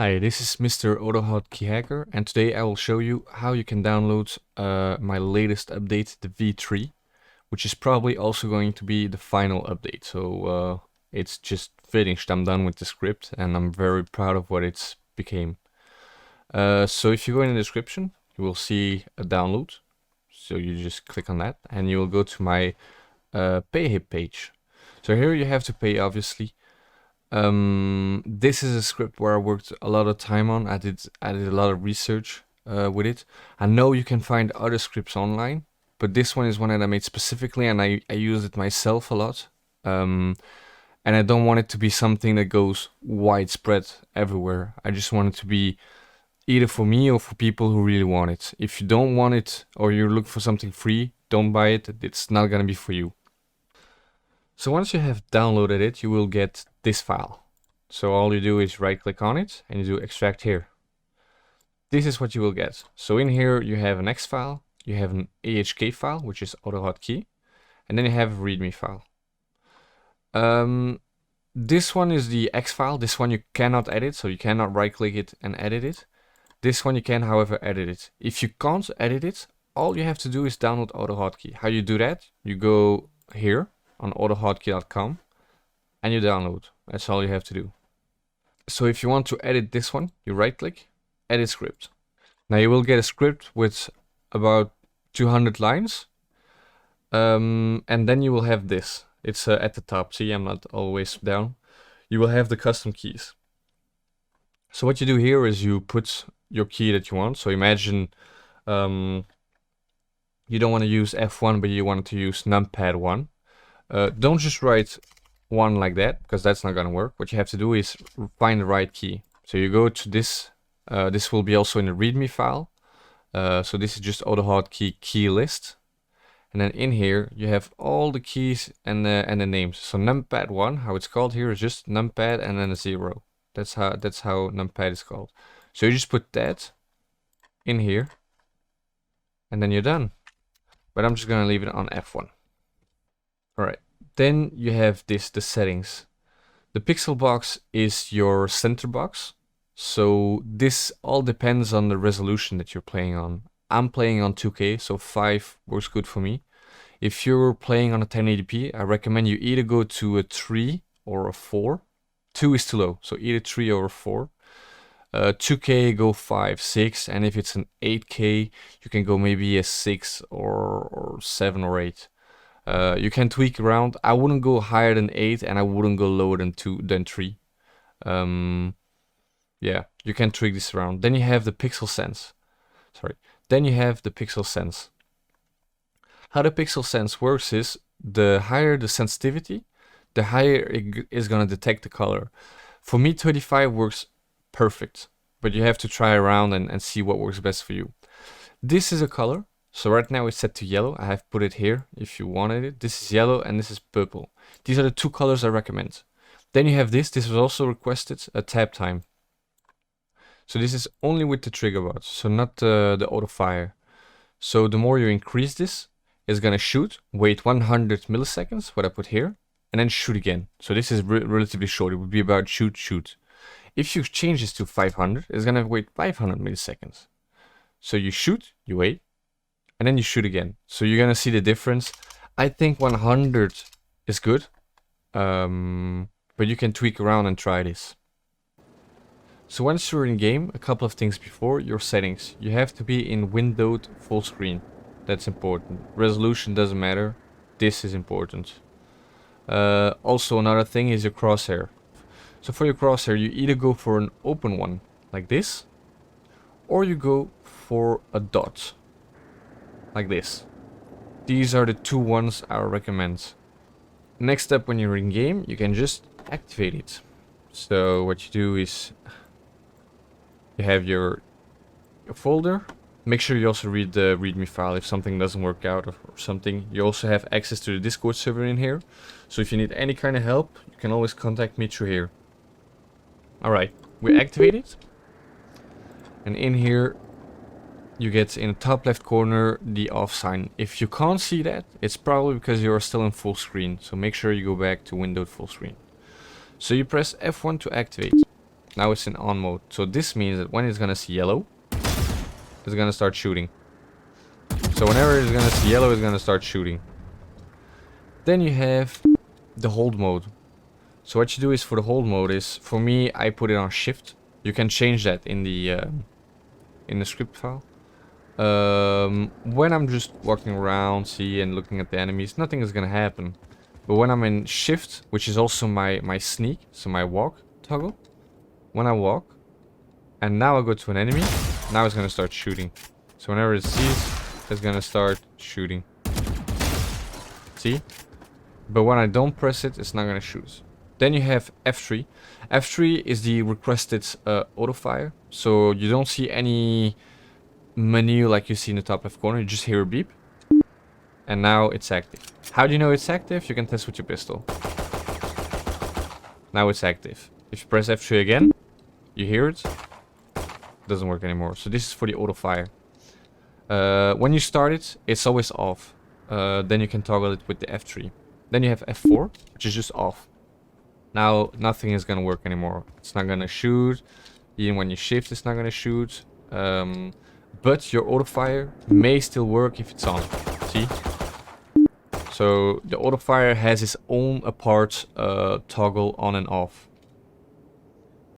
Hi, this is Mr. Autohotkey Hacker, and today I will show you how you can download my latest update, the V3, which is probably also going to be the final update. So it's just finished. I'm done with the script, and I'm very proud of what it's became. So if you go in the description, you will see a download. So you just click on that, and you will go to my pay page. So here you have to pay, obviously. This is a script where I worked a lot of time on. I did a lot of research with it. I know you can find other scripts online, but this one is one that I made specifically, and I use it myself a lot. And I don't want it to be something that goes widespread everywhere. I just want it to be either for me or for people who really want it. If you don't want it or you're looking for something free, don't buy it. It's not gonna be for you. So once you have downloaded it, you will get this file. So all you do is right click on it and you do extract here. This is what you will get. So in here you have an X file, you have an AHK file, which is AutoHotkey, and then you have a README file. This one is the X file. This one you cannot edit, so you cannot right click it and edit it. This one you can, however, edit it. If you can't edit it, all you have to do is download AutoHotkey. How you do that? You go here on autohotkey.com and you download. That's all you have to do. So if you want to edit this one, you right click, edit script. Now you will get a script with about 200 lines. And then you will have this. It's at the top. See, I'm not always down. You will have the custom keys. So what you do here is you put your key that you want. So imagine you don't want to use F1, but you want to use numpad 1. Don't just write 1 like that, because that's not gonna work. What you have to do is find the right key. So you go to this. This will be also in the README file. So this is just AutoHotkey key list. And then in here you have all the keys and the names. So numpad 1, how it's called here, is just numpad and then a 0. That's how numpad is called. So you just put that in here, and then you're done. But I'm just gonna leave it on F1. Alright, then you have the settings. The pixel box is your center box. So this all depends on the resolution that you're playing on. I'm playing on 2K, so 5 works good for me. If you're playing on a 1080p, I recommend you either go to a 3 or a 4. 2 is too low, so either 3 or a 4. 2K, go 5, 6, and if it's an 8K, you can go maybe a 6 or 7 or 8. You can tweak around. I wouldn't go higher than 8, and I wouldn't go lower than 3. Yeah, you can tweak this around. Then you have the pixel sense. Then you have the pixel sense. How the pixel sense works is the higher the sensitivity, the higher it is gonna detect the color. For me, 25 works perfect, but you have to try around and see what works best for you. This is a color. So right now it's set to yellow. I have put it here if you wanted it. This is yellow and this is purple. These are the 2 colors I recommend. Then you have this. This was also requested, a tap time. So this is only with the Triggerbot, so not the auto fire. So the more you increase this, it's gonna shoot, wait 100 milliseconds, what I put here, and then shoot again. So this is relatively short. It would be about shoot. If you change this to 500, it's gonna wait 500 milliseconds. So you shoot, you wait, and then you shoot again. So you're gonna see the difference. I think 100 is good, but you can tweak around and try this. So once you're in game, a couple of things before your settings. You have to be in windowed full screen. That's important. Resolution doesn't matter. This is important. Also another thing is your crosshair. So for your crosshair, you either go for an open one like this, or you go for a dot like this. These are the 2 ones I recommend. Next step, when you're in game, you can just activate it. So what you do is you have your folder. Make sure you also read the README file if something doesn't work out or something. You also have access to the Discord server in here. So if you need any kind of help, you can always contact me through here. Alright, we activate it. And in here, you get in the top left corner the off sign. If you can't see that, it's probably because you are still in full screen. So make sure you go back to windowed full screen. So you press F1 to activate. Now it's in on mode. So this means that when it's gonna see yellow, it's gonna start shooting. So whenever it's gonna see yellow, it's gonna start shooting. Then you have the hold mode. So what you do is for the hold mode is, for me, I put it on shift. You can change that in the script file. When I'm just walking around, see, and looking at the enemies, nothing is gonna happen. But when I'm in shift, which is also my sneak, so my walk toggle, when I walk, and now I go to an enemy, now it's gonna start shooting. So whenever it sees, it's gonna start shooting. See? But when I don't press it, it's not gonna shoot. Then you have F3. F3 is the requested auto fire. So you don't see any menu like you see in the top left corner. You just hear a beep. And now it's active. How do you know it's active? You can test with your pistol. Now it's active. If you press F3 again, you hear it. It doesn't work anymore. So this is for the auto fire. When you start it, it's always off. Then you can toggle it with the F3. Then you have F4, which is just off. Now nothing is gonna work anymore. It's not gonna shoot. Even when you shift, it's not gonna shoot. But your auto fire may still work if it's on. See? So the auto fire has its own apart toggle on and off.